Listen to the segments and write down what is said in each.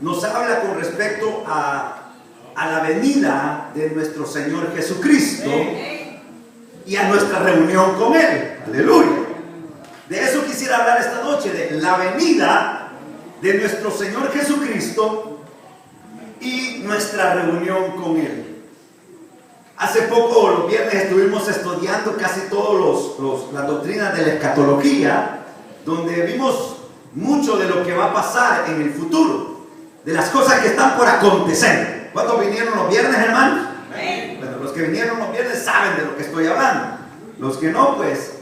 nos habla con respecto a la venida de nuestro Señor Jesucristo y a nuestra reunión con Él. Aleluya. De eso quisiera hablar esta noche, de la venida de nuestro Señor Jesucristo y nuestra reunión con Él. Hace poco, los viernes, estuvimos estudiando casi todas las doctrinas de la escatología, donde vimos mucho de lo que va a pasar en el futuro, de las cosas que están por acontecer. ¿Cuántos vinieron los viernes, hermanos? Bueno, los que vinieron los viernes saben de lo que estoy hablando. Los que no, pues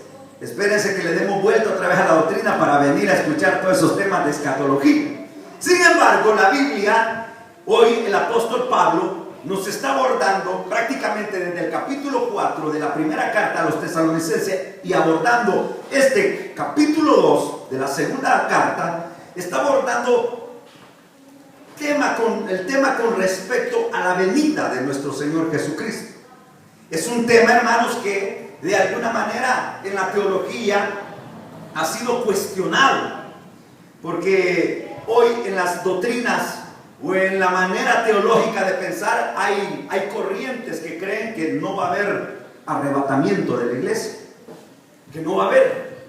espérense que le demos vuelta otra vez a la doctrina para venir a escuchar todos esos temas de escatología. Sin embargo, la Biblia, hoy el apóstol Pablo nos está abordando prácticamente desde el capítulo 4 de la primera carta a los tesalonicenses y abordando este capítulo 2 de la segunda carta, está abordando el tema con respecto a la venida de nuestro Señor Jesucristo. Es un tema, hermanos, que de alguna manera en la teología ha sido cuestionado, porque hoy en las doctrinas o en la manera teológica de pensar hay corrientes que creen que no va a haber arrebatamiento de la iglesia, que no va a haber,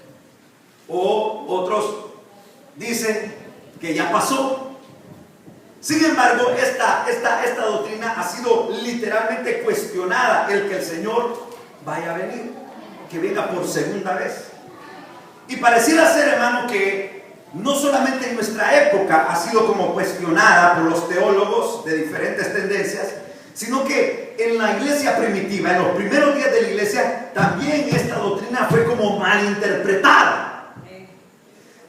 o otros dicen que ya pasó. Sin embargo, esta doctrina ha sido literalmente cuestionada, el que el Señor vaya a venir, que venga por segunda vez. Y pareciera ser, hermano, que no solamente en nuestra época ha sido como cuestionada por los teólogos de diferentes tendencias, sino que en la iglesia primitiva, en los primeros días de la iglesia, también esta doctrina fue como malinterpretada.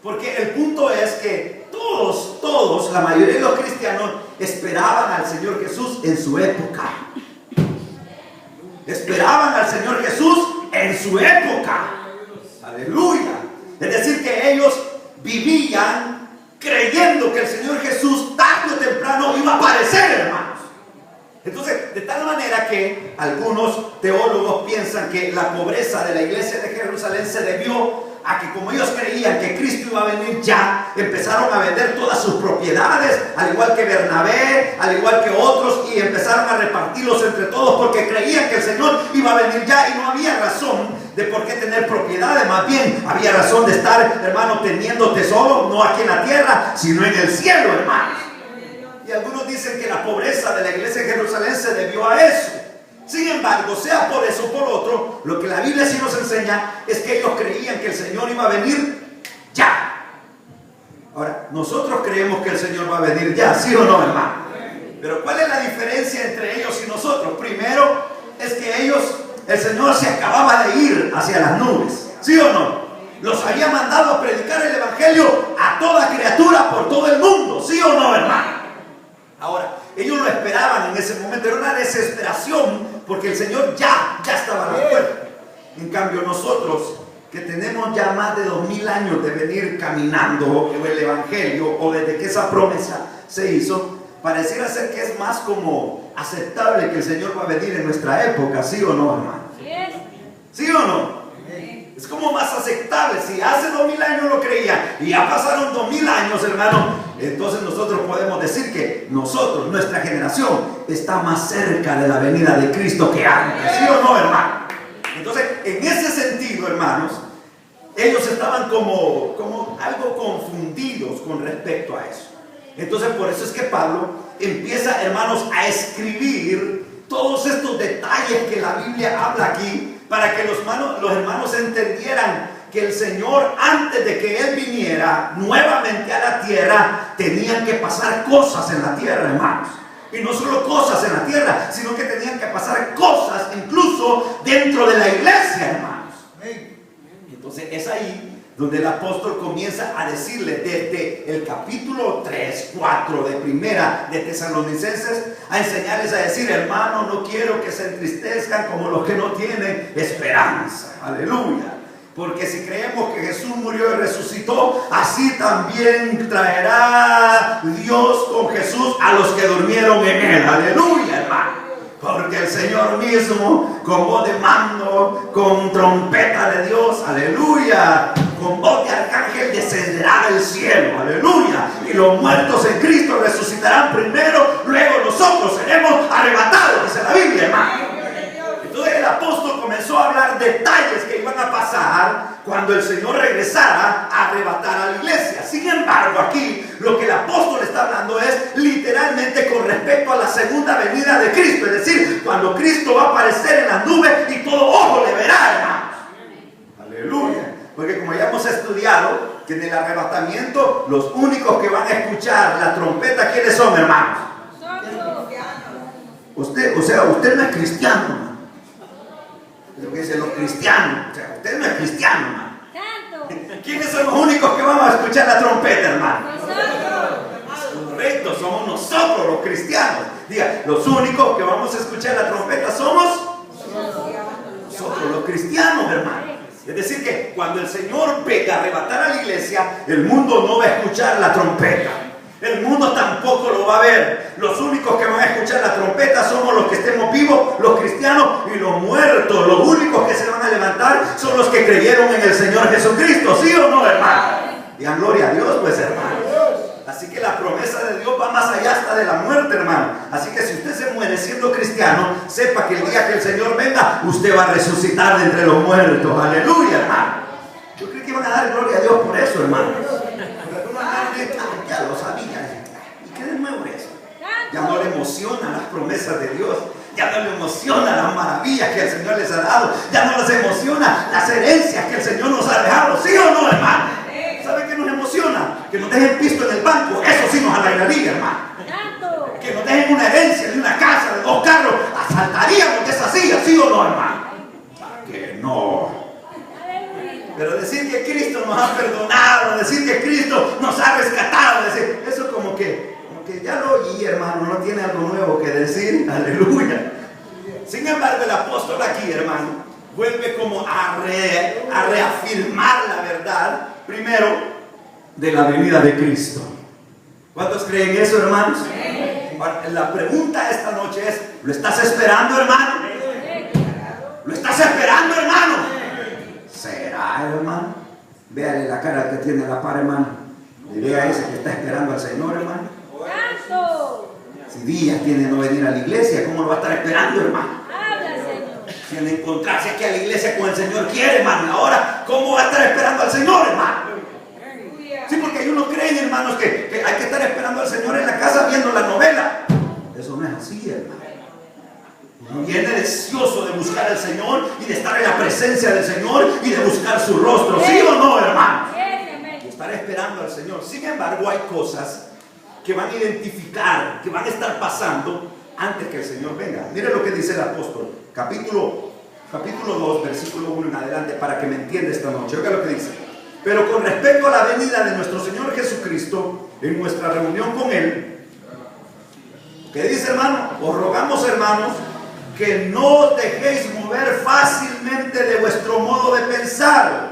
Porque el punto es que todos, la mayoría de los cristianos esperaban al Señor Jesús en su época. Esperaban al Señor Jesús en su época. Aleluya. Es decir, que ellos vivían creyendo que el Señor Jesús tarde o temprano iba a aparecer, hermanos. Entonces, de tal manera que algunos teólogos piensan que la pobreza de la iglesia de Jerusalén se debió a que, como ellos creían que Cristo iba a venir ya, empezaron a vender todas sus propiedades, al igual que Bernabé, al igual que otros, y empezaron a repartirlos entre todos porque creían que el Señor iba a venir ya, y no había razón de por qué tener propiedades. Más bien había razón de estar, hermano, teniendo tesoros, no aquí en la tierra, sino en el cielo, hermanos. Y algunos dicen que la pobreza de la iglesia de Jerusalén se debió a eso. Sin embargo, sea por eso o por otro, lo que la Biblia sí nos enseña es que ellos creían que el Señor iba a venir ya. Ahora, nosotros creemos que el Señor va a venir ya, ¿sí o no, hermano? Pero ¿cuál es la diferencia entre ellos y nosotros? Primero, es que el Señor se acababa de ir hacia las nubes, ¿sí o no? Los había mandado a predicar el evangelio a toda criatura por todo el mundo, ¿sí o no, hermano? Ahora, ellos lo esperaban en ese momento, era una desesperación porque el Señor ya estaba a la puerta. En cambio, nosotros que tenemos ya más de 2000 años de venir caminando el evangelio, o desde que esa promesa se hizo, pareciera ser que es más como aceptable que el Señor va a venir en nuestra época, ¿sí o no, hermano? ¿Sí o no? Es como más aceptable. Si hace 2000 años lo creían y ya pasaron 2000 años, hermano, entonces nosotros podemos decir que nuestra generación, está más cerca de la venida de Cristo que antes, ¿sí o no, hermano? Entonces, en ese sentido, hermanos, ellos estaban como algo confundidos con respecto a eso. Entonces, por eso es que Pablo empieza, hermanos, a escribir todos estos detalles que la Biblia habla aquí, para que los hermanos entendieran que el Señor, antes de que Él viniera nuevamente a la tierra, tenían que pasar cosas en la tierra, hermanos. Y no solo cosas en la tierra, sino que tenían que pasar cosas incluso dentro de la iglesia, hermanos. Entonces es ahí donde el apóstol comienza a decirle desde el capítulo 3, 4 de primera de Tesalonicenses, a enseñarles a decir: hermano, no quiero que se entristezcan como los que no tienen esperanza. Aleluya. Porque si creemos que Jesús murió y resucitó, así también traerá Dios con Jesús a los que durmieron en Él. Aleluya, hermano. Porque el Señor mismo, con voz de mando, con trompeta de Dios, aleluya, con voz de arcángel descenderá del cielo, aleluya, y los muertos en Cristo resucitarán primero, luego nosotros seremos arrebatados, dice la Biblia, hermano. Entonces el apóstol comenzó a hablar detalles que iban a pasar cuando el Señor regresara a arrebatar a la iglesia. Sin embargo, aquí lo que el apóstol está hablando es literalmente con respecto a la segunda venida de Cristo. Es decir, cuando Cristo va a aparecer en las nubes y todo ojo le verá, hermanos. Aleluya. Porque como ya hemos estudiado, que en el arrebatamiento los únicos que van a escuchar la trompeta, ¿quiénes son, hermanos? Usted no es cristiano, hermano. Es lo que dicen los cristianos. O sea, usted no es cristiano, hermano. ¿Quiénes son los únicos que vamos a escuchar la trompeta, hermano? Correcto, somos nosotros los cristianos. Diga, los únicos que vamos a escuchar la trompeta somos nosotros los cristianos, hermano. Es decir que cuando el Señor venga a arrebatar a la iglesia, el mundo no va a escuchar la trompeta. El mundo tampoco lo va a ver. Los únicos que van a escuchar la trompeta somos los que estemos vivos, los cristianos, y los muertos. Los únicos que se van a levantar son los que creyeron en el Señor Jesucristo. ¿Sí o no, hermano? Digan gloria a Dios, pues, hermano. Así que la promesa de Dios va más allá hasta de la muerte, hermano. Así que si usted se muere siendo cristiano, sepa que el día que el Señor venga, usted va a resucitar de entre los muertos. Aleluya, hermano. Yo creo que van a dar gloria a Dios por eso, hermano. Ya lo sabía. ¿Y qué de nuevo eso? Ya no le emocionan las promesas de Dios. Ya no le emocionan las maravillas que el Señor les ha dado. Ya no les emociona las herencias que el Señor nos ha dejado. ¿Sí o no, hermano? ¿Sabe qué nos emociona? Que nos dejen pisto en el banco. Eso sí nos alegraría, hermano. Que nos dejen una herencia de una casa, de 2 carros. Asaltaríamos de esa silla. ¿Sí o no, hermano? Que no. Pero decir que Cristo nos ha perdonado, decir que Cristo nos ha rescatado, decir, eso como que ya lo oí, hermano, no tiene algo nuevo que decir. Aleluya. Sin embargo, el apóstol aquí, hermano, vuelve como a reafirmar la verdad, primero, de la venida de Cristo. ¿Cuántos creen eso, hermanos? La pregunta esta noche es, ¿lo estás esperando, hermano? ¿Lo estás esperando, hermano? ¿Será, hermano? Véale la cara que tiene a la par, hermano. Y vea ese que está esperando al Señor, hermano. Si días tiene no venir a la iglesia, ¿cómo lo va a estar esperando, hermano? Si al encontrarse aquí a la iglesia con el Señor quiere, hermano, ahora, ¿cómo va a estar esperando al Señor, hermano? Sí, porque hay unos creen, hermanos, que hay que estar esperando al Señor en la casa viendo la novela. Eso no es así, hermano. Uno viene deseoso de buscar al Señor y de estar en la presencia del Señor y de buscar su rostro. ¿Sí o no, hermano? Y estar esperando al Señor. Sin embargo, hay cosas que van a identificar, que van a estar pasando antes que el Señor venga. Mire lo que dice el apóstol. Capítulo 2, versículo 1 en adelante, para que me entienda esta noche. Oiga lo que dice. Pero con respecto a la venida de nuestro Señor Jesucristo, en nuestra reunión con Él, ¿qué dice, hermano? Os rogamos, hermanos, que no os dejéis mover fácilmente de vuestro modo de pensar,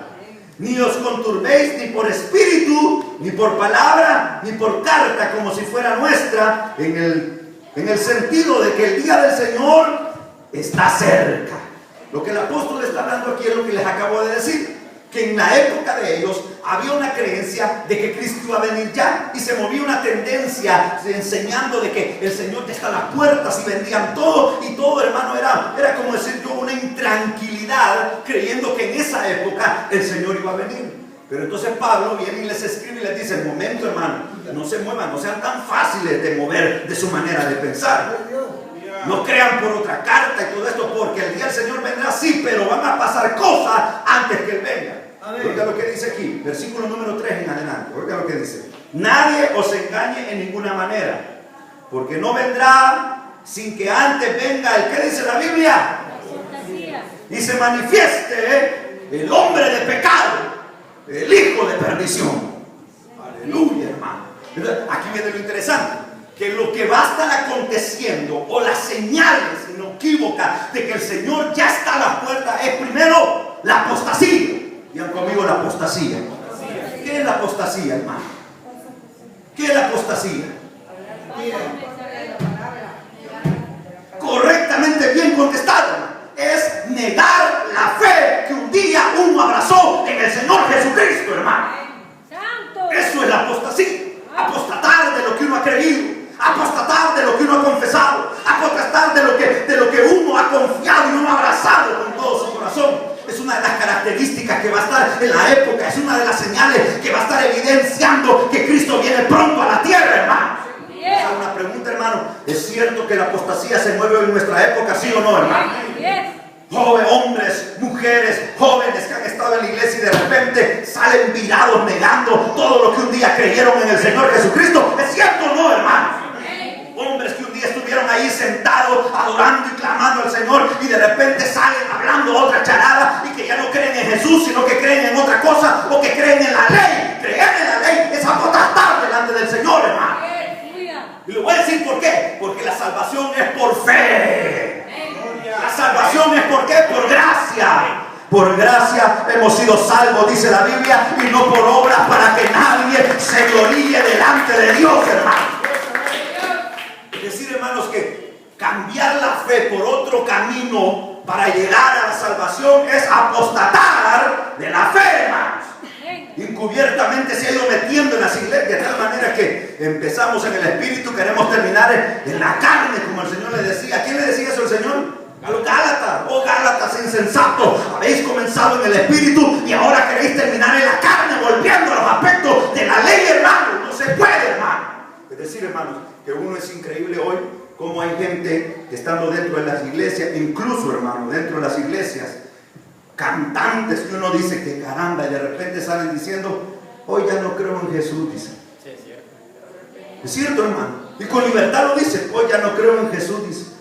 ni os conturbéis ni por espíritu, ni por palabra, ni por carta, como si fuera nuestra, en el sentido de que el día del Señor está cerca. Lo que el apóstol está hablando aquí es lo que les acabo de decir, que en la época de ellos había una creencia de que Cristo iba a venir ya, y se movía una tendencia enseñando de que el Señor ya está a las puertas y vendían todo, y todo, hermano, era como decir yo, una intranquilidad, creyendo que en esa época el Señor iba a venir. Pero entonces Pablo viene y les escribe y les dice, momento, hermano, no se muevan, no sean tan fáciles de mover de su manera de pensar. No crean por otra carta y todo esto, porque el día del Señor vendrá, sí, pero van a pasar cosas antes que Él venga. Oiga lo que dice aquí, versículo número 3 en adelante. Oiga lo que dice. Nadie os engañe en ninguna manera, porque no vendrá sin que antes venga el que dice la Biblia y se manifieste el hombre de pecado, el hijo de perdición. Aleluya, hermano. Entonces, aquí viene lo interesante, que lo que va a estar aconteciendo, o las señales inequívocas de que el Señor ya está a la puerta, es primero la apostasía. Digan conmigo, la apostasía. ¿Qué es la apostasía, hermano? ¿Qué es la apostasía? Correctamente bien contestado. Es negar la fe que un día uno abrazó en el Señor Jesucristo. en la época, es una de las señales que va a estar evidenciando que Cristo viene pronto a la tierra, hermano. Esa es una pregunta, hermano. ¿Es cierto que la apostasía se mueve en nuestra época, sí o no, hermano? Hombres, mujeres, jóvenes que han estado en la iglesia y de repente salen virados negando todo lo que un día creyeron en el Señor Jesucristo. ¿Es cierto o no, hermano? Hombres que un día estuvieron ahí sentados adorando y clamando al Señor y de repente salen hablando otra charada y que ya no creen en Jesús, sino que creen en otra cosa o que creen en la ley. Creer en la ley es apostar delante del Señor, hermano. Y le voy a decir por qué. Porque la salvación es por fe. La salvación es ¿por qué? Por gracia. Por gracia hemos sido salvos, dice la Biblia, y no por obras, para que nadie se gloríe delante de Dios, hermano. Es decir, hermanos, que cambiar la fe por otro camino para llegar a la salvación es apostatar de la fe, hermanos. Encubiertamente se ha ido metiendo en las iglesias de tal manera que empezamos en el espíritu, queremos terminar en la carne, como el Señor le decía. ¿A quién le decía eso el Señor? A los Gálatas. Oh Gálatas insensatos, habéis comenzado en el espíritu y ahora queréis terminar en la carne, volviendo a los aspectos de la ley, hermano. No se puede, hermano. Es decir, hermanos, que uno es increíble hoy cómo hay gente que estando dentro de las iglesias, incluso, hermano, dentro de las iglesias, cantantes que uno dice que caramba, y de repente salen diciendo, hoy ya no creo en Jesús, dice. Sí, es cierto. Es cierto, hermano. Y con libertad lo dice, hoy ya no creo en Jesús, dice.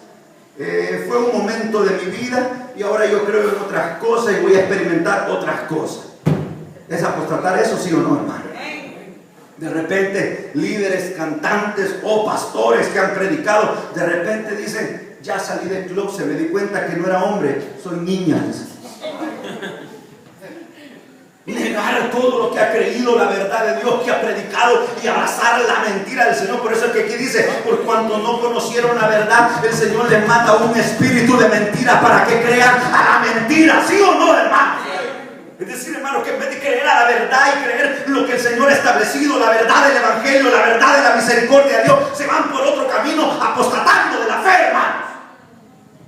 Fue un momento de mi vida y ahora yo creo en otras cosas y voy a experimentar otras cosas. ¿Es apostatar eso, sí o no, hermano? De repente, líderes, cantantes o pastores que han predicado, de repente dicen, ya salí del closet, me di cuenta que no era hombre, soy niña. Negar todo lo que ha creído, la verdad de Dios que ha predicado y abrazar la mentira del Señor. Por eso es que aquí dice, por cuanto no conocieron la verdad, el Señor les mata un espíritu de mentira para que crean a la mentira. ¿Sí o no, hermano? Es decir, hermano, que en vez de creer a la verdad y creer lo que el Señor ha establecido, la verdad del Evangelio, la verdad de la misericordia de Dios, se van por otro camino apostatando de la fe, hermano.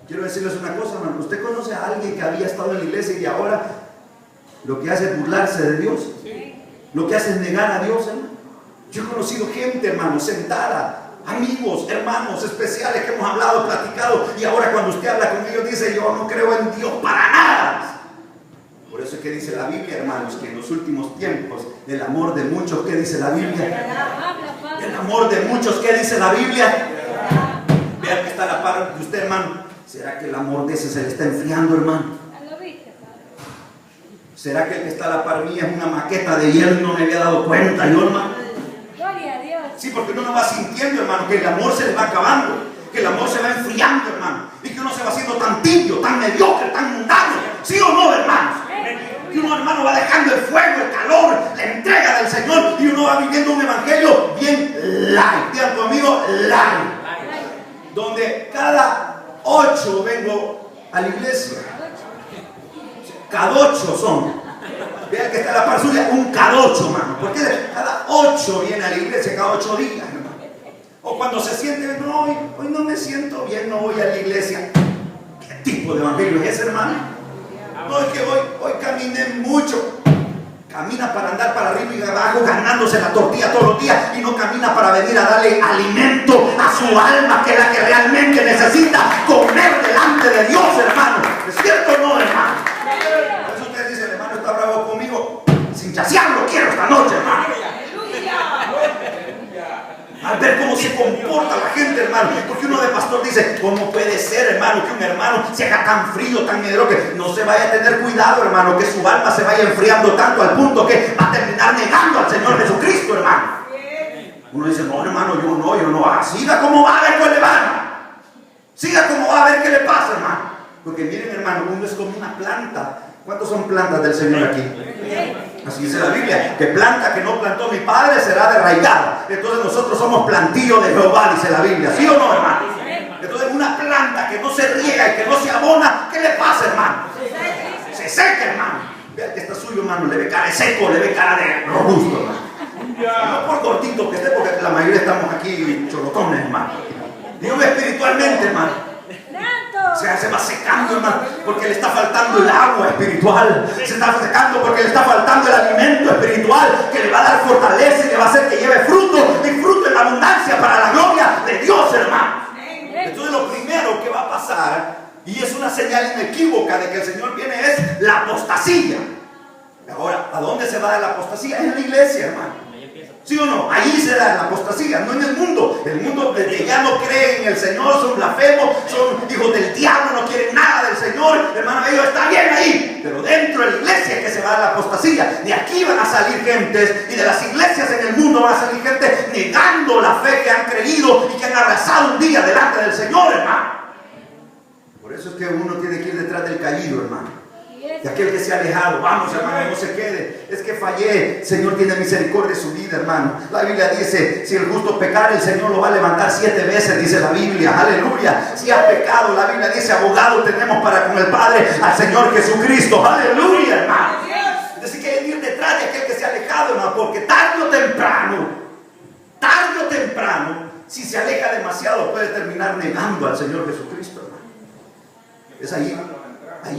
Quiero decirles una cosa, hermano. ¿Usted conoce a alguien que había estado en la iglesia y ahora lo que hace es burlarse de Dios? Lo que hace es negar a Dios, hermano. Yo he conocido gente, hermano, sentada, amigos, hermanos especiales que hemos hablado, platicado, y ahora cuando usted habla con ellos dice, yo no creo en Dios para nada. Por eso es que dice la Biblia, hermanos, que en los últimos tiempos el amor de muchos, ¿qué dice la Biblia? El amor de muchos, ¿qué dice la Biblia? Vean que está a la par de usted, hermano. ¿Será que el amor de ese se le está enfriando, hermano? ¿Será que el que está a la par mía es una maqueta de hielo y no me había dado cuenta yo, hermano? Gloria a Dios. Sí, porque uno va sintiendo, hermano, que el amor se le va acabando, que el amor se va enfriando, hermano, y que uno se va haciendo tan tibio, tan mediocre, tan mundano. ¿Sí o no, hermanos? Y uno, hermano, va dejando el fuego, el calor, la entrega del Señor, y uno va viviendo un evangelio bien light. Digan conmigo, light. Donde cada 8 vengo a la iglesia. Cadocho son. Vean que está la par suya, un cadocho, hermano. Porque cada 8 viene a la iglesia, cada 8 días, hermano. O cuando se siente, no, hoy no me siento bien, no voy a la iglesia. ¿Qué tipo de evangelio es ese, hermano? No, es que hoy caminé mucho. Camina para andar para arriba y abajo, ganándose la tortilla todos los días, y no camina para venir a darle alimento a su alma, que es la que realmente necesita comer delante de Dios, hermano. ¿Es cierto o no, hermano? Por eso usted dice, el hermano está bravo conmigo. Sin chasearlo quiero esta noche, hermano. Al ver cómo se comporta la gente, hermano. Porque uno de pastor dice, ¿cómo puede ser, hermano, que un hermano se haga tan frío, tan mediocre? No se vaya a tener cuidado, hermano, que su alma se vaya enfriando tanto al punto que va a terminar negando al Señor Jesucristo, hermano. Uno dice, no, hermano, yo no. Siga como va a ver cuál le va. Siga como va a ver qué le pasa, hermano. Porque miren, hermano, uno es como una planta. ¿Cuántos son plantas del Señor aquí? Así dice la Biblia, que planta que no plantó mi padre será derraigada. Entonces nosotros somos plantillo de Jehová, dice la Biblia. ¿Sí o no, hermano? Entonces una planta que no se riega y que no se abona, ¿qué le pasa, hermano? Se seca, hermano. Vean que está suyo, hermano, le ve cara de seco, le ve cara de robusto, hermano. No por cortito que esté, porque la mayoría estamos aquí chorotones, hermano. Digo espiritualmente, hermano. se va secando, hermano, porque le está faltando el agua espiritual. Se está secando porque le está faltando el alimento espiritual que le va a dar fortaleza y le va a hacer que lleve fruto, y fruto en abundancia para la gloria de Dios, hermano. Entonces lo primero que va a pasar, y es una señal inequívoca de que el Señor viene, es la apostasía. Ahora, ¿a dónde se va a dar la apostasía? En la iglesia, hermano. ¿Sí o no? Allí se da la apostasía, no en el mundo. El mundo que ya no cree en el Señor, son blasfemos, son hijos del diablo, no quieren nada del Señor. Hermano, ellos están bien ahí. Pero dentro de la iglesia es que se va a dar la apostasía. De aquí van a salir gentes, y de las iglesias en el mundo van a salir gente negando la fe que han creído y que han abrazado un día delante del Señor, hermano. Por eso es que uno tiene que ir detrás del caído, hermano. De aquel que se ha alejado. Vamos, hermano, no se quede. Es que fallé. El Señor tiene misericordia de su vida, hermano. La Biblia dice, si el justo pecar, el Señor lo va a levantar 7 veces, dice la Biblia. Aleluya. Si has pecado, la Biblia dice, abogado tenemos para con el Padre, al Señor Jesucristo. Aleluya, hermano. Es decir, que hay que ir detrás de aquel que se ha alejado, hermano, porque tarde o temprano, si se aleja demasiado, puede terminar negando al Señor Jesucristo, hermano. Es ahí.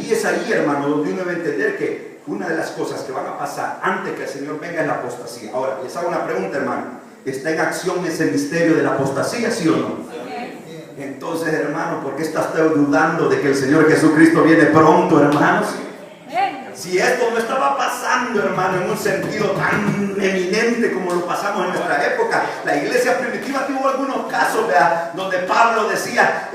Es ahí, hermano, donde uno debe entender que una de las cosas que van a pasar antes que el Señor venga es la apostasía. Ahora, les hago una pregunta, hermano. ¿Está en acción ese misterio de la apostasía, sí o no? Entonces, hermano, ¿por qué está usted dudando de que el Señor Jesucristo viene pronto, hermanos? Si esto no estaba pasando, hermano, en un sentido tan eminente como lo pasamos en nuestra época, la iglesia primitiva tuvo algunos casos, ¿verdad?, donde Pablo decía,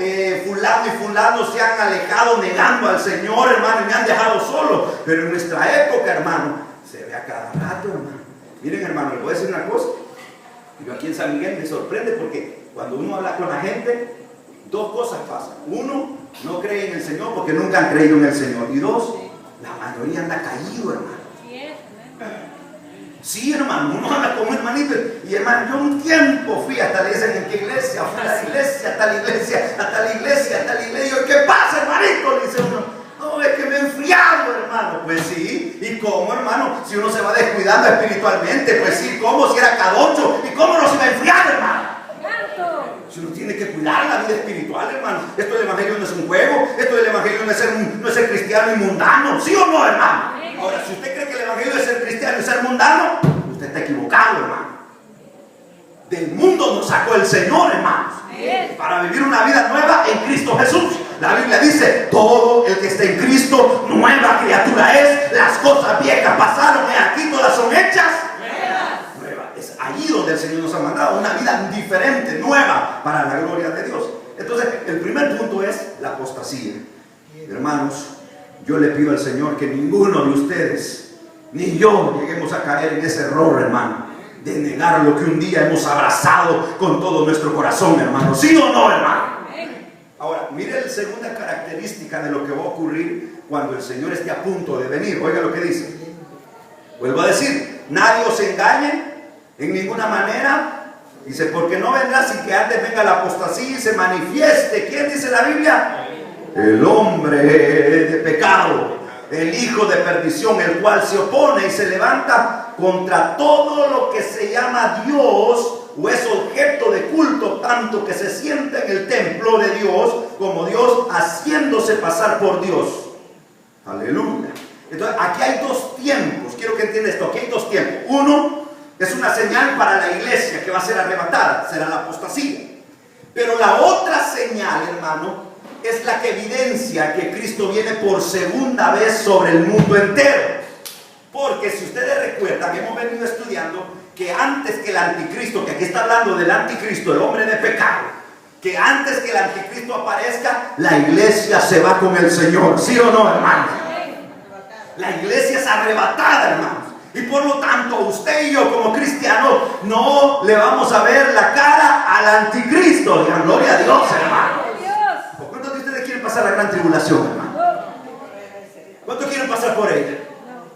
fulano y fulano se han alejado negando al Señor, hermano, y me han dejado solo. Pero en nuestra época, hermano, se ve a cada rato, hermano. Miren, hermano, les voy a decir una cosa. Yo aquí en San Miguel me sorprende porque cuando uno habla con la gente, 2 cosas pasan. 1, no cree en el Señor porque nunca han creído en el Señor. Y 2, la mayoría anda caído, hermano. Sí, hermano, uno habla con un hermanito y, hermano, yo un tiempo fui hasta la iglesia, ¿en qué iglesia? Fui a la iglesia, hasta la iglesia, hasta la iglesia, hasta la iglesia. ¿Qué pasa, hermanito? Le dice uno, no, es que me he enfriado, hermano. Pues sí, ¿y cómo, hermano? Si uno se va descuidando espiritualmente, pues sí, ¿cómo? Si era cadocho, ¿y cómo no se va a enfriar, hermano? Si uno tiene que cuidar la vida espiritual, hermano. Esto del evangelio no es un juego. Esto del evangelio no es ser cristiano y mundano. ¿Sí o no, hermano? Ahora, si usted cree que el evangelio es ser cristiano y ser mundano, usted está equivocado, hermano. Del mundo nos sacó el Señor, hermanos, para vivir una vida nueva en Cristo Jesús. La Biblia dice, todo el que esté en Cristo, nueva criatura es. Las cosas viejas pasaron y aquí todas son hechas nuevas. Es allí donde el Señor nos ha mandado una vida diferente, nueva, para la gloria de Dios. Entonces, el primer punto es la apostasía. Hermanos, yo le pido al Señor que ninguno de ustedes, ni yo, lleguemos a caer en ese error, hermano, de negar lo que un día hemos abrazado con todo nuestro corazón, hermano. ¿Sí o no, hermano? Ahora, mire la segunda característica de lo que va a ocurrir cuando el Señor esté a punto de venir. Oiga lo que dice. Vuelvo a decir, nadie os engañe en ninguna manera. Dice, porque no vendrá sin que antes venga la apostasía y se manifieste. ¿Quién dice la Biblia? El hombre de pecado, el hijo de perdición, el cual se opone y se levanta contra todo lo que se llama Dios o es objeto de culto, tanto que se sienta en el templo de Dios como Dios, haciéndose pasar por Dios. Aleluya. Entonces, aquí hay 2 tiempos. Quiero que entiendan esto. Aquí hay 2 tiempos. Uno es una señal para la iglesia que va a ser arrebatada, será la apostasía. Pero la otra señal, hermano, es la que evidencia que Cristo viene por segunda vez sobre el mundo entero. Porque si ustedes recuerdan, hemos venido estudiando que antes que el anticristo, que aquí está hablando del anticristo, el hombre de pecado, que antes que el anticristo aparezca, la iglesia se va con el Señor. ¿Sí o no, hermanos? La iglesia es arrebatada, hermanos. Y por lo tanto, usted y yo como cristianos no le vamos a ver la cara al anticristo. Digan, gloria a Dios, hermano. ¿Cuántos de ustedes quieren pasar la gran tribulación, hermano? ¿Cuántos quieren pasar por ella?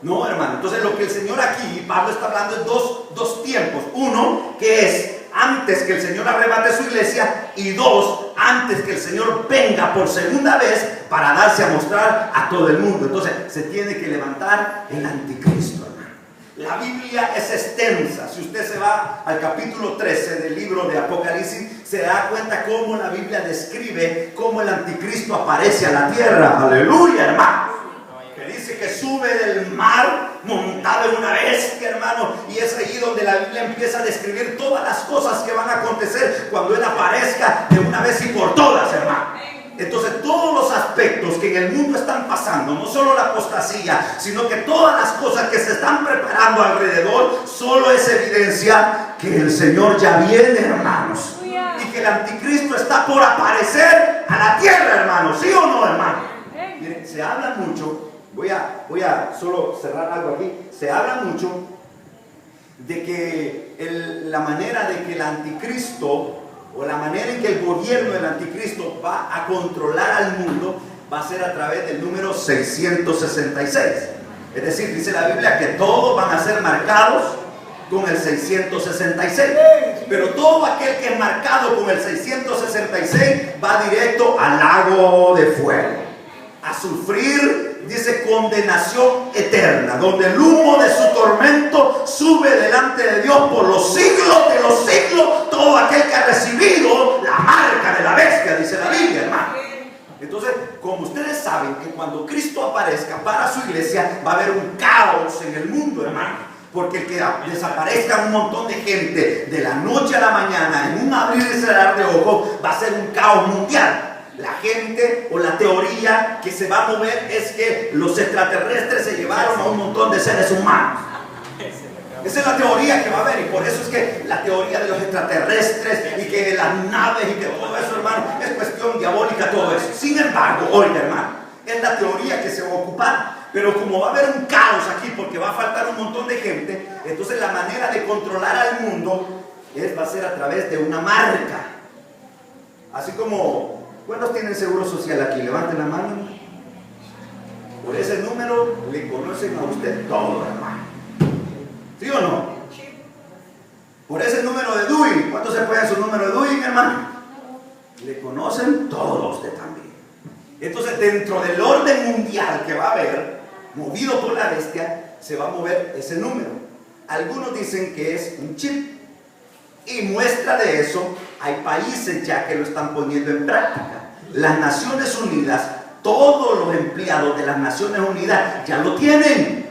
No, hermano. Entonces lo que el Señor aquí, Pablo está hablando de dos tiempos. Uno, que es antes que el Señor arrebate su iglesia. Y 2, antes que el Señor venga por segunda vez para darse a mostrar a todo el mundo. Entonces se tiene que levantar el anticristo, hermano. La Biblia es extensa. Si usted se va al capítulo 13 del libro de Apocalipsis, se da cuenta cómo la Biblia describe cómo el anticristo aparece a la tierra. Aleluya, hermano. Que dice que sube del mar montado en una bestia, hermano. Y es allí donde la Biblia empieza a describir todas las cosas que van a acontecer cuando Él aparezca de una vez y por todas, hermano. Entonces todos los aspectos que en el mundo están pasando, no solo la apostasía, sino que todas las cosas que se están preparando alrededor, solo es evidencia que el Señor ya viene, hermanos, y que el anticristo está por aparecer a la tierra, hermanos. ¿Sí o no, hermano? Miren, se habla mucho, voy a solo cerrar algo aquí. Se habla mucho de que la manera de que el anticristo, o la manera en que el gobierno del anticristo va a controlar al mundo, va a ser a través del número 666. Es decir, dice la Biblia que todos van a ser marcados con el 666. Pero todo aquel que es marcado con el 666 va directo al lago de fuego, a sufrir, dice, condenación eterna, donde el humo de su tormento sube delante de Dios por los siglos de los siglos. Todo aquel que ha recibido la marca de la bestia, dice la Biblia, hermano. Entonces, como ustedes saben que cuando Cristo aparezca para su iglesia, va a haber un caos en el mundo, hermano. Porque el que desaparezca un montón de gente de la noche a la mañana, en un abrir y cerrar de ojos, va a ser un caos mundial. La gente o la teoría que se va a mover es que los extraterrestres se llevaron a un montón de seres humanos. Esa es la teoría que va a haber, y por eso es que la teoría de los extraterrestres y que las naves y que todo eso, hermano, es cuestión diabólica, todo eso. Sin embargo, oiga, hermano, es la teoría que se va a ocupar. Pero como va a haber un caos aquí porque va a faltar un montón de gente, entonces la manera de controlar al mundo va a ser a través de una marca. Así como, ¿cuántos tienen seguro social aquí? Levanten la mano. Por ese número le conocen a usted todo, hermano. ¿Sí o no? Por ese número de DUI, ¿cuántos se pueden su número de DUI, mi hermano? Le conocen todos usted también. Entonces, dentro del orden mundial que va a haber, movido por la bestia, se va a mover ese número. Algunos dicen que es un chip. Y muestra de eso, hay países ya que lo están poniendo en práctica. Las Naciones Unidas, todos los empleados de las Naciones Unidas ya lo tienen.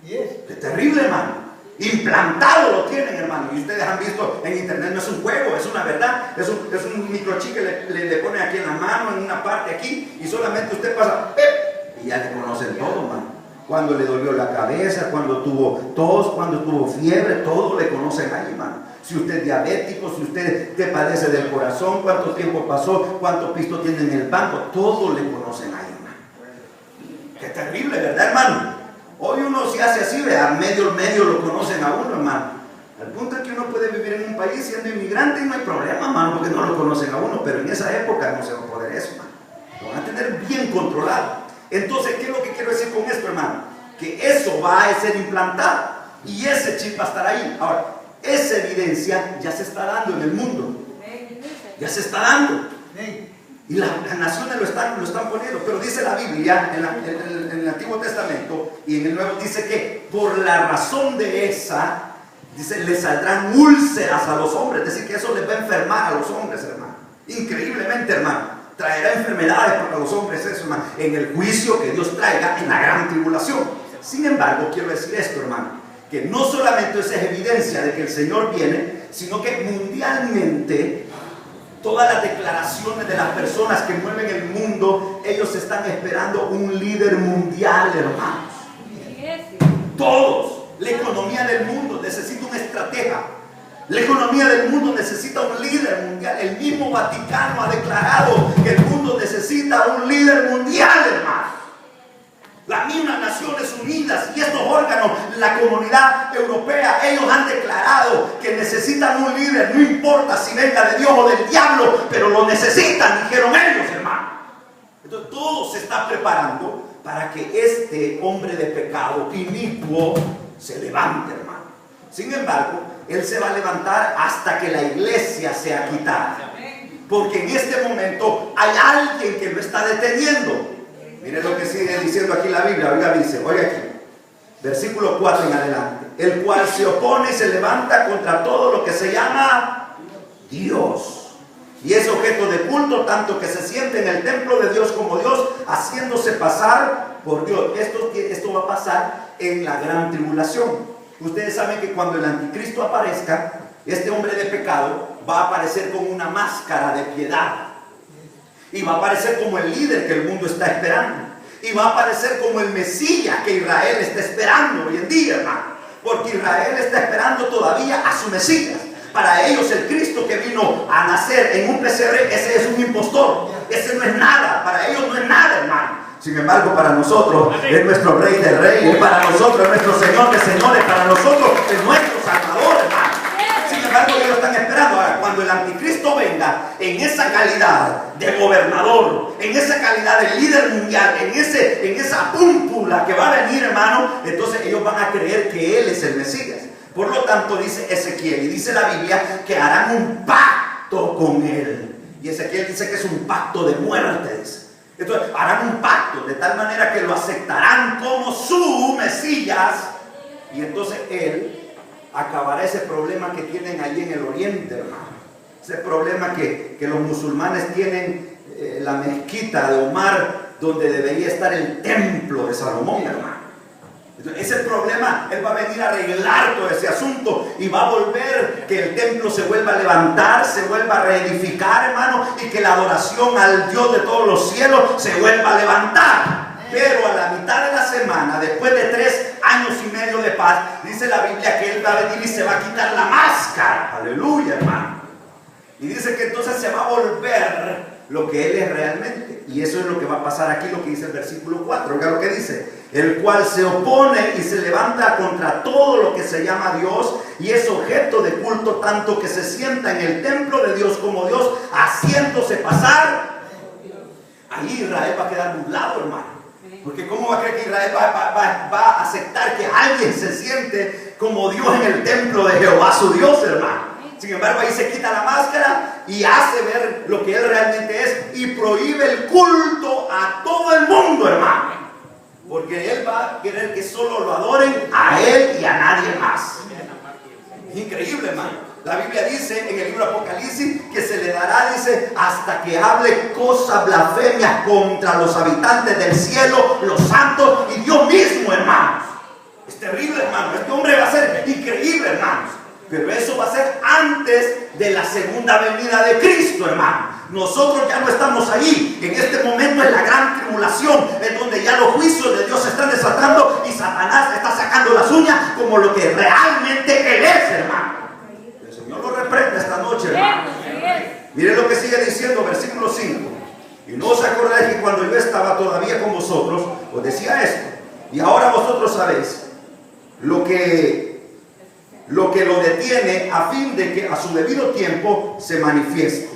Es terrible, hermano. Implantado lo tienen, hermano. Y ustedes han visto en internet, no es un juego, es una verdad. Es un microchip que le ponen aquí en la mano, en una parte aquí, y solamente usted pasa ¡pip! Y ya le conocen todo, hermano. Cuando le dolió la cabeza, cuando tuvo tos, cuando tuvo fiebre, todo le conocen ahí, hermano. Si usted es diabético, si usted te padece del corazón, cuánto tiempo pasó, cuánto pisto tiene en el banco, todo le conocen ahí, hermano. Qué terrible, ¿verdad, hermano? Hoy uno se hace así, ¿verdad? Medio lo conocen a uno, hermano. Al punto es que uno puede vivir en un país siendo inmigrante y no hay problema, hermano, porque no lo conocen a uno. Pero en esa época no se va a poder eso, hermano. Lo van a tener bien controlado. Entonces, ¿qué es lo que quiero decir con esto, hermano? Que eso va a ser implantado y ese chip va a estar ahí. Ahora, esa evidencia ya se está dando en el mundo. Ya se está dando. Y las naciones lo están poniendo. Pero dice la Biblia en el Antiguo Testamento y en el Nuevo, dice que por la razón de esa, dice, le saldrán úlceras a los hombres. Es decir, que eso les va a enfermar a los hombres, hermano. Increíblemente, hermano. Traerá enfermedades para los hombres, eso, hermano, en el juicio que Dios traiga en la gran tribulación. Sin embargo, quiero decir esto, hermano, que no solamente esa es evidencia de que el Señor viene, sino que mundialmente todas las declaraciones de las personas que mueven el mundo, ellos están esperando un líder mundial, hermanos. Todos. La economía del mundo necesita un estratega. La economía del mundo necesita un líder mundial. El mismo Vaticano ha declarado que el mundo necesita un líder mundial, hermano. Las mismas Naciones Unidas y estos órganos, la comunidad europea, ellos han declarado que necesitan un líder, no importa si venga de Dios o del diablo, pero lo necesitan, dijeron ellos, hermano. Entonces todo se está preparando para que este hombre de pecado inicuo se levante, hermano. Sin embargo, él se va a levantar hasta que la iglesia sea quitada. Porque en este momento hay alguien que lo está deteniendo. Mire lo que sigue diciendo aquí la Biblia. Oiga, dice, oiga aquí. Versículo 4 en adelante. El cual se opone y se levanta contra todo lo que se llama Dios. Y es objeto de culto, tanto que se siente en el templo de Dios como Dios, haciéndose pasar por Dios. Esto va a pasar en la gran tribulación. Ustedes saben que cuando el anticristo aparezca, este hombre de pecado va a aparecer con una máscara de piedad. Y va a aparecer como el líder que el mundo está esperando. Y va a aparecer como el Mesías que Israel está esperando hoy en día, hermano. Porque Israel está esperando todavía a su Mesías. Para ellos el Cristo que vino a nacer en un pesebre, ese es un impostor. Ese no es nada. Para ellos no es nada, hermano. Sin embargo, para nosotros es nuestro Rey de Reyes. Para nosotros es nuestro Señor de Señores. Para nosotros es nuestro Salvador, hermano. Sin embargo, ellos están esperando. Ahora, cuando el anticristo venga en esa calidad de gobernador, en esa calidad de líder mundial, en esa púmpula que va a venir, hermano, entonces ellos van a creer que Él es el Mesías. Por lo tanto, dice Ezequiel, y dice la Biblia, que harán un pacto con Él. Y Ezequiel dice que es un pacto de muerte, dice. Entonces, harán un pacto de tal manera que lo aceptarán como su Mesías. Y entonces Él acabará ese problema que tienen allí en el oriente, hermano. Ese problema que los musulmanes tienen, la mezquita de Omar, donde debería estar el templo de Salomón, hermano. Entonces, ese problema, Él va a venir a arreglar todo ese asunto y va a volver que el templo se vuelva a levantar, se vuelva a reedificar, hermano, y que la adoración al Dios de todos los cielos se vuelva a levantar. Pero a la mitad de la semana, después de 3 años y medio de paz, dice la Biblia que Él va a venir y se va a quitar la máscara. Aleluya, hermano. Y dice que entonces se va a volver lo que Él es realmente. Y eso es lo que va a pasar aquí, lo que dice el versículo 4. Oiga lo que dice: el cual se opone y se levanta contra todo lo que se llama Dios y es objeto de culto, tanto que se sienta en el templo de Dios como Dios, haciéndose pasar. Ahí Israel va a quedar burlado, hermano. Porque ¿cómo va a creer que Israel va a aceptar que alguien se siente como Dios en el templo de Jehová su Dios, hermano? Sin embargo, ahí se quita la máscara y hace ver lo que Él realmente es y prohíbe el culto a todo el mundo, hermano. Porque Él va a querer que solo lo adoren a Él y a nadie más. Es increíble, hermano. La Biblia dice en el libro de Apocalipsis que se le dará, dice, hasta que hable cosas blasfemias contra los habitantes del cielo, los santos y Dios mismo, hermanos. Es terrible, hermano. Este hombre va a ser increíble, hermanos. Pero eso va a ser antes de la segunda venida de Cristo, hermano. Nosotros ya no estamos ahí. En este momento es la gran tribulación, es donde ya los juicios de Dios se están desatando y Satanás está sacando las uñas como lo que realmente Él es, hermano. El Señor lo reprenda esta noche, hermano. Miren lo que sigue diciendo, versículo 5. Y no os acordáis que cuando yo estaba todavía con vosotros, os decía esto. Y ahora vosotros sabéis lo que lo detiene, a fin de que a su debido tiempo se manifieste.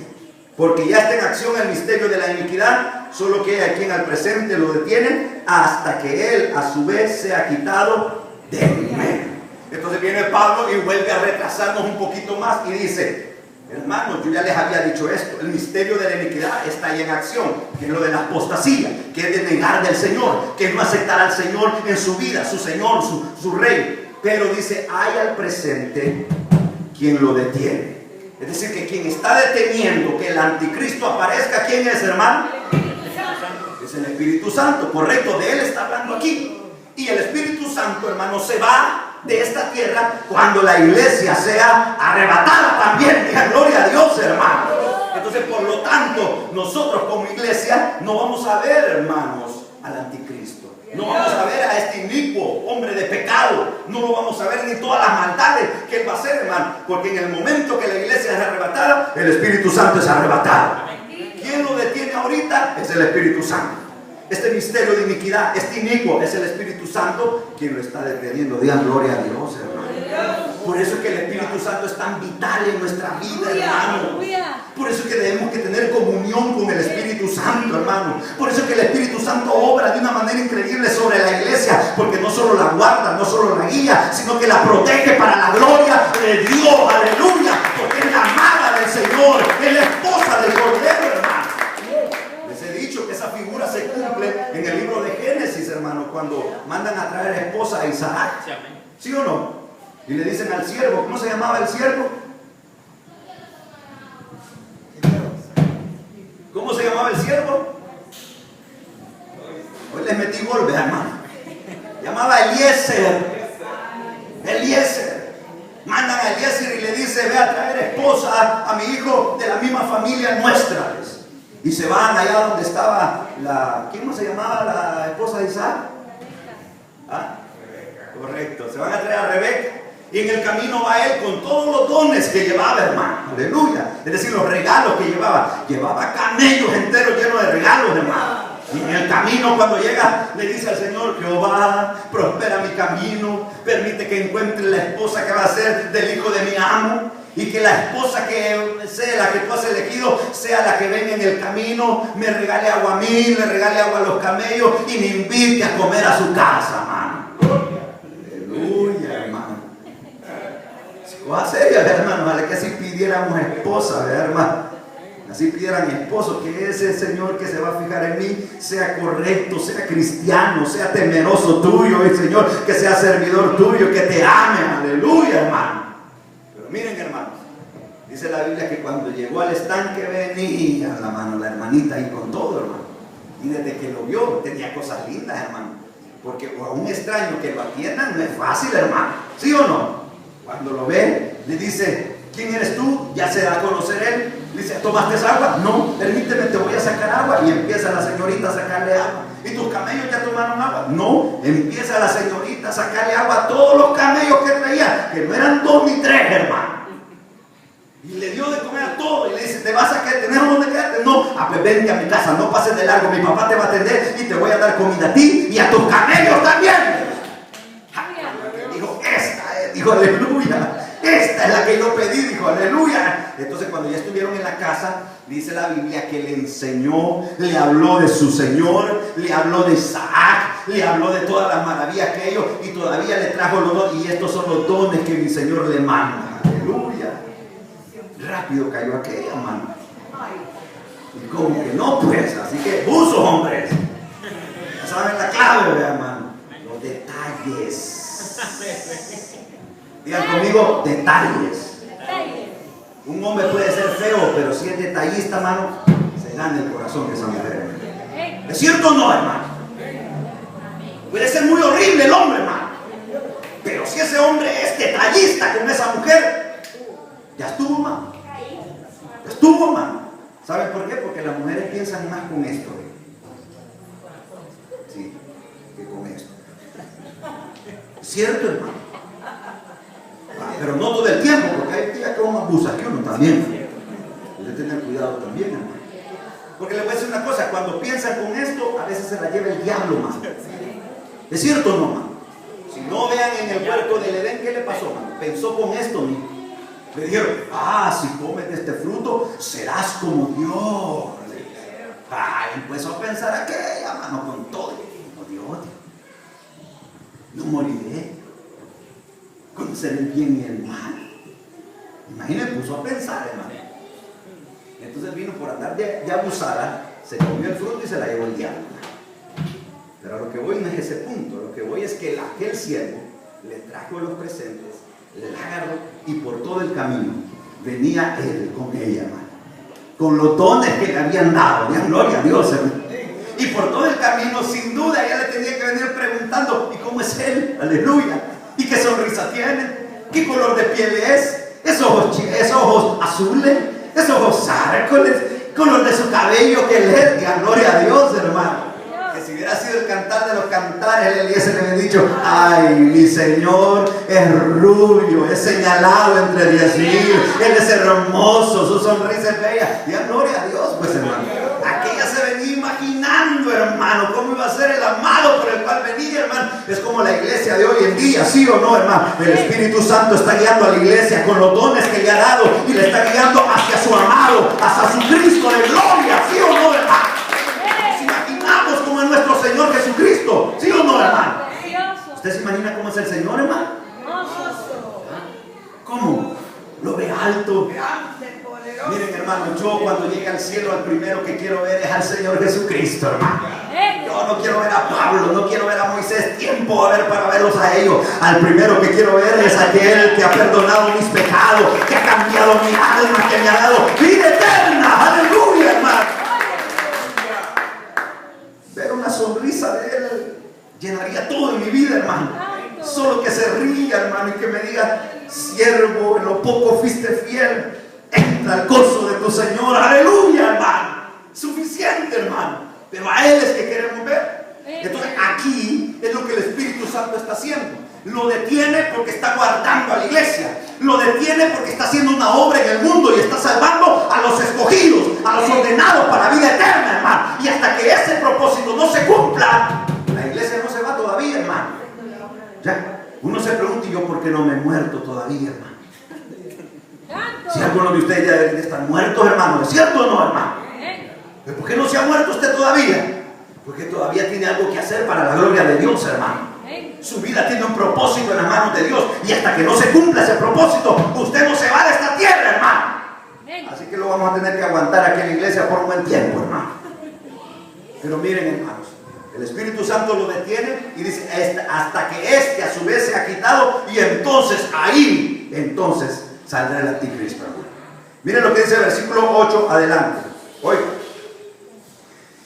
Porque ya está en acción el misterio de la iniquidad, solo que hay quien al presente lo detiene hasta que Él a su vez sea quitado de en medio. Entonces viene Pablo y vuelve a retrasarnos un poquito más y dice: hermanos, yo ya les había dicho esto, el misterio de la iniquidad está ahí en acción, que es lo de la apostasía, que es de negar del Señor, que es no aceptar al Señor en su vida, su Señor, su Rey. Pero dice, hay al presente quien lo detiene. Es decir, que quien está deteniendo que el anticristo aparezca, ¿quién es, hermano? Es el Espíritu Santo, correcto, de Él está hablando aquí. Y el Espíritu Santo, hermano, se va de esta tierra cuando la iglesia sea arrebatada también. Diga gloria a Dios, hermano. Entonces, por lo tanto, nosotros como iglesia no vamos a ver, hermanos, al anticristo. No vamos a ver a este inicuo hombre de pecado. No lo vamos a ver ni todas las maldades que Él va a hacer, hermano. Porque en el momento que la iglesia es arrebatada, el Espíritu Santo es arrebatado. ¿Quién lo detiene ahorita? Es el Espíritu Santo. Este misterio de iniquidad, este inicuo, es el Espíritu Santo quien lo está deteniendo. Digan gloria a Dios, hermano. Por eso es que el Espíritu Santo es tan vital en nuestra vida, hermano. Por eso es que debemos que tener comunión con el Espíritu Santo, hermano. Por eso es que el Espíritu Santo obra de una manera increíble sobre la iglesia, porque no solo la guarda, no solo la guía, sino que la protege para la gloria de Dios. Aleluya. Porque es la amada del Señor, es la esposa del Cordero, hermano. Les he dicho que esa figura se cumple en el libro de Génesis, hermano, cuando mandan a traer esposa a Isaac. ¿Sí o no? Y le dicen al siervo, ¿cómo se llamaba el siervo? ¿Cómo se llamaba el siervo? Hoy les metí gol, hermano. Llamaba Eliezer. Eliezer. Mandan a Eliezer y le dice, ve a traer esposa a mi hijo de la misma familia nuestra. Y se van allá donde estaba ¿quién se llamaba la esposa de Isaac? ¿Ah? Correcto, se van a traer a Rebeca. Y en el camino va él con todos los dones que llevaba, hermano. Aleluya. Es decir, los regalos que llevaba. Llevaba camellos enteros llenos de regalos, hermano. Y en el camino, cuando llega, le dice al Señor: Jehová, prospera mi camino, permite que encuentre la esposa que va a ser del hijo de mi amo, y que la esposa que sea la que tú has elegido sea la que venga en el camino, me regale agua a mí, le regale agua a los camellos y me invite a comer a su casa, hermano. Aleluya, hermano. O a serio, hermano, vale que así pidiéramos esposa, ¿verdad, hermano? Así pidieran esposo, que ese Señor que se va a fijar en mí sea correcto, sea cristiano, sea temeroso tuyo, el Señor que sea servidor tuyo, que te ame, aleluya, hermano. Pero miren, hermanos, dice la Biblia que cuando llegó al estanque venía la mano, la hermanita ahí con todo, hermano. Y desde que lo vio tenía cosas lindas, hermano. Porque a un extraño que lo atiendan no es fácil, hermano. ¿Sí o no? Cuando lo ve, le dice: ¿quién eres tú? Ya se da a conocer él. Le dice: ¿tomaste agua? No, permíteme, te voy a sacar agua. Y empieza la señorita a sacarle agua. ¿Y tus camellos ya tomaron agua? No, empieza la señorita a sacarle agua a todos los camellos que traía, que no eran 2 ni 3, hermano. Y le dio de comer a todo. Y le dice: ¿te vas a quedar? ¿Tenés dónde quedarte? No, pues vente a mi casa, no pases de largo. Mi papá te va a atender y te voy a dar comida a ti y a tus camellos también. Dijo: esta es, dijo, aleluya. Esta es la que yo pedí, dijo, aleluya. Entonces, cuando ya estuvieron en la casa, dice la Biblia que le enseñó, le habló de su Señor, le habló de Isaac, le habló de todas las maravillas que ellos, y todavía le trajo los dones. Y estos son los dones que mi Señor le manda, aleluya. Rápido cayó aquella, hermano. Y como que no, pues, así que uso, hombres. Ya saben la clave, hermano. Los detalles. Digan conmigo: detalles. Un hombre puede ser feo, pero si es detallista, hermano, se gana el corazón de esa mujer. ¿Es cierto o no, hermano? Puede ser muy horrible el hombre, hermano, pero si ese hombre es detallista con esa mujer, ya estuvo, hermano. Ya estuvo, hermano. ¿Saben por qué? Porque las mujeres piensan más con esto, sí, que con esto. ¿Es cierto, hermano? Pero no todo el tiempo, porque hay días que uno abusa, que uno también. Hay que tener cuidado también, hermano. Porque le voy a decir una cosa: cuando piensan con esto, a veces se la lleva el diablo, más. ¿Es cierto o no, mano? Si no, vean en el huerto del Edén, ¿qué le pasó, mano? Pensó con esto, mismo. Le dijeron: si comes de este fruto, serás como Dios. Empezó a pensar aquella, mano, con todo. No, Dios, no moriré. Conocer el bien y el mal. Imagínense, puso a pensar, hermano. Entonces vino por andar de abusada, se comió el fruto y se la llevó el diablo. Pero a lo que voy no es ese punto. Lo que voy es que aquel siervo le trajo los presentes, la agarró, y por todo el camino venía él con ella, hermano, con los dones que le habían dado. Gloria a Dios, hermano. Y por todo el camino, sin duda, ella le tenía que venir preguntando: ¿y cómo es él? Aleluya. ¿Y qué sonrisa tiene? ¿Qué color de piel es? ¿Esos ojos azules? ¿Esos ojos árcoles? ¿Color de su cabello que le diga? Gloria a Dios, hermano. Que si hubiera sido el cantar de los cantares, el Eliezer le hubiera dicho: ay, mi Señor es rubio, es señalado entre 10,000, él es hermoso, su sonrisa es bella. Diga gloria a Dios, pues, hermano. Aquella se venía imaginando, hermano, cómo iba a ser el amado por el cual venía, hermano. Es como la iglesia de hoy en día, ¿sí o no, hermano? El Espíritu Santo está guiando a la iglesia con los dones que le ha dado, y le está guiando hacia su amado, hacia su Cristo de gloria, ¿sí o no, hermano? Nos imaginamos como es nuestro Señor Jesucristo, ¿sí o no, hermano? ¿Usted se imagina cómo es el Señor, hermano? ¿Cómo? Lo ve alto. Miren, hermano, yo cuando llegue al cielo, al primero que quiero ver es al Señor Jesucristo, hermano. Yo no quiero ver a Pablo, no quiero ver a Moisés. Tiempo a ver para verlos a ellos. Al primero que quiero ver es aquel que ha perdonado mis pecados, que ha cambiado mi alma, que me ha dado vida eterna. Aleluya, hermano. Ver una sonrisa de él llenaría todo en mi vida, hermano. Solo que se ría, hermano, y que me diga: siervo, en lo poco fuiste fiel, entra al gozo de tu Señor. Aleluya, hermano. Suficiente, hermano. Pero a Él es que queremos ver. Entonces aquí es lo que el Espíritu Santo está haciendo. Lo detiene porque está guardando a la iglesia. Lo detiene porque está haciendo una obra en el mundo y está salvando a los escogidos, a los ordenados para la vida eterna, hermano. Y hasta que ese propósito no se cumpla, la iglesia no se va todavía, hermano. Ya, uno se pregunta: ¿y yo por qué no me he muerto todavía, hermano? Si algunos de ustedes ya deben de estar muertos, hermano, ¿es cierto o no, hermano? ¿Por qué no se ha muerto usted todavía? Porque todavía tiene algo que hacer para la gloria de Dios, hermano. Su vida tiene un propósito en las manos de Dios, y hasta que no se cumpla ese propósito, usted no se va de esta tierra, hermano. Así que lo vamos a tener que aguantar aquí en la iglesia por un buen tiempo, hermano. Pero miren, hermanos, el Espíritu Santo lo detiene y dice: hasta que este a su vez se ha quitado, y entonces ahí, entonces saldrá el anticristo, hermano. Miren lo que dice el versículo 8 adelante. Oiga: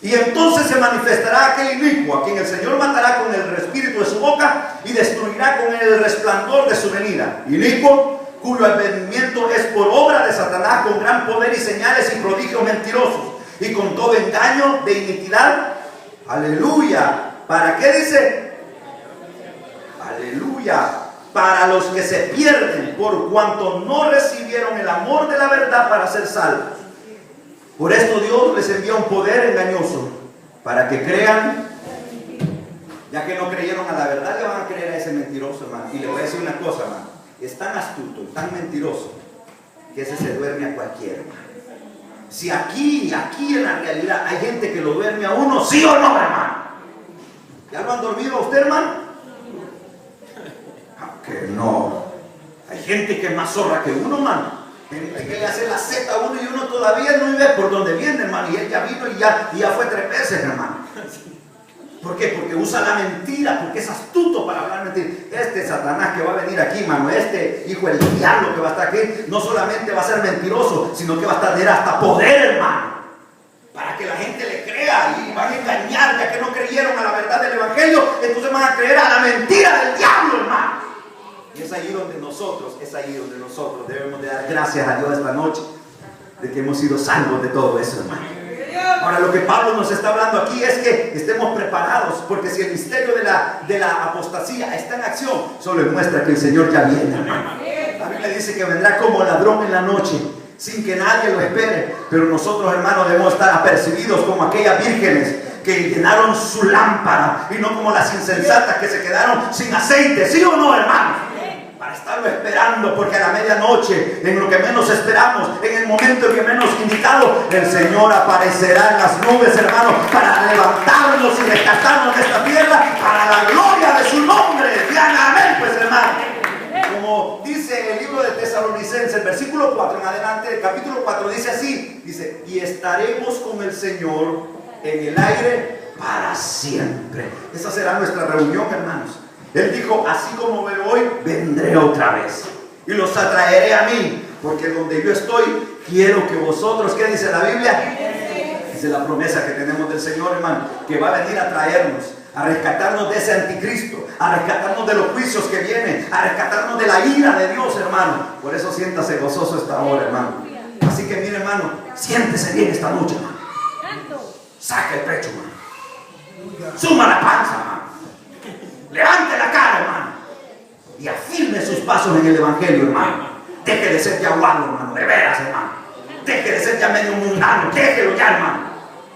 y entonces se manifestará aquel inicuo, a quien el Señor matará con el espíritu de su boca y destruirá con el resplandor de su venida. Inicuo, cuyo advenimiento es por obra de Satanás, con gran poder y señales y prodigios mentirosos, y con todo engaño de iniquidad. Aleluya. ¿Para qué dice? Aleluya. Para los que se pierden, por cuanto no recibieron el amor de la verdad para ser salvos. Por esto Dios les envía un poder engañoso, para que crean. Ya que no creyeron a la verdad, le van a creer a ese mentiroso, hermano. Y le voy a decir una cosa, hermano: es tan astuto, tan mentiroso, que ese se duerme a cualquiera, hermano. Si aquí en la realidad hay gente que lo duerme a uno, ¿sí o no, hermano? ¿Ya lo han dormido a usted, hermano? Aunque no. Hay gente que es más zorra que uno, hermano. Gente que le hace la Z a uno y uno todavía no ve por dónde viene, hermano. Y él ya vino y ya fue 3 veces, hermano. ¿Por qué? Porque usa la mentira, porque es astuto para hablar mentira. Este Satanás que va a venir aquí, hermano, este hijo del diablo que va a estar aquí, no solamente va a ser mentiroso, sino que va a tener hasta poder, hermano, para que la gente le crea, y van a engañar, ya que no creyeron a la verdad del evangelio, entonces van a creer a la mentira del diablo, hermano. Y es ahí donde nosotros debemos de dar gracias a Dios esta noche, de que hemos sido salvos de todo eso, hermano. Ahora, lo que Pablo nos está hablando aquí es que estemos preparados, porque si el misterio de la apostasía está en acción, solo demuestra que el Señor ya viene, hermano. La Biblia dice que vendrá como ladrón en la noche, sin que nadie lo espere. Pero nosotros, hermanos, debemos estar apercibidos como aquellas vírgenes que llenaron su lámpara, y no como las insensatas que se quedaron sin aceite. ¿Sí o no, hermanos? Para estarlo esperando, porque a la medianoche, en lo que menos esperamos, en el momento en que menos indicado, el Señor aparecerá en las nubes, hermano, para levantarnos y rescatarnos de esta tierra, para la gloria de su nombre. Digan amén, pues, hermano. Como dice el libro de Tesalonicenses, el versículo 4 en adelante, el capítulo 4 dice así, dice: y estaremos con el Señor en el aire para siempre. Esa será nuestra reunión, hermanos. Él dijo: así como me voy, vendré otra vez y los atraeré a mí, porque donde yo estoy, quiero que vosotros, ¿qué dice la Biblia? Dice la promesa que tenemos del Señor, hermano, que va a venir a traernos, a rescatarnos de ese anticristo, a rescatarnos de los juicios que vienen, a rescatarnos de la ira de Dios, hermano. Por eso siéntase gozoso esta hora, hermano. Así que mire, hermano, siéntese bien esta noche, hermano. Saca el pecho, hermano. Suma la panza, hermano. Levante la cara, hermano, y afirme sus pasos en el evangelio, hermano. Deje de ser ya guardo, hermano, de veras, hermano. Deje de ser ya medio mundano, déjelo ya, hermano.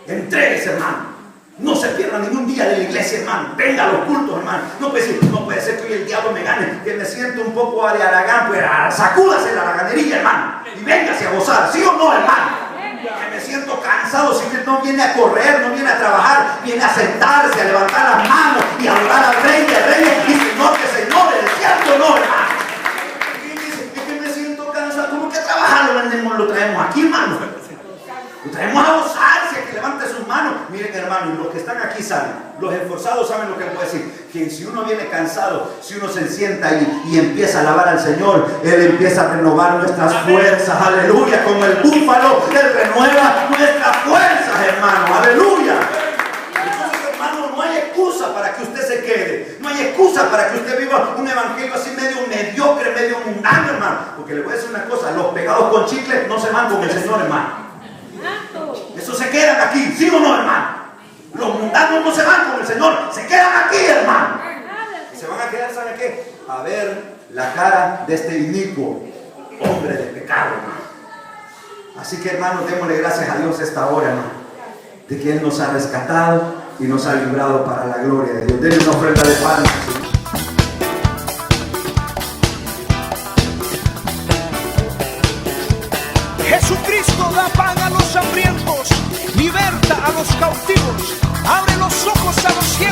Entréguese, hermano. No se pierda ningún día de la iglesia, hermano. Venga a los cultos, hermano. No puede ser que hoy el diablo me gane, que me siento un poco de aragán. Pues sacúdase la araganería, hermano, y véngase a gozar. ¿Sí o no, hermano? Que me siento cansado, si usted no viene a correr, no viene a trabajar, viene a sentarse, a levantar las manos y a adorar al Rey de Reyes y Señor de Señores. ¿Cierto o no, hermano? Y dice: es que me siento cansado. ¿Cómo que trabajar lo traemos aquí, hermano? Lo traemos a gozarse, a que levante sus manos miren hermano, y los que están aquí saben, los esforzados saben lo que les voy a decir, que si uno viene cansado, si uno se sienta ahí y empieza a alabar al Señor, Él empieza a renovar nuestras fuerzas, aleluya, como el búfalo, Él renueva nuestras fuerzas, hermano, aleluya. Entonces, hermano, no hay excusa para que usted se quede, no hay excusa para que usted viva un evangelio así medio mediocre, medio mundano, hermano, porque le voy a decir una cosa, los pegados con chicle no se van con el Señor, hermano. Eso se quedan aquí, ¿sí o no, hermano? Los mundanos no se van con el Señor, se quedan aquí, hermano. Y se van a quedar, ¿saben qué? A ver la cara de este inicuo hombre de pecado, hermano. Así que, hermanos, démosle gracias a Dios esta hora, hermano, de que Él nos ha rescatado y nos ha librado para la gloria de Dios. Denle una ofrenda de palmas. Jesucristo da pan a los hambrientos, liberta a los cautivos, abre los ojos a los ciegos.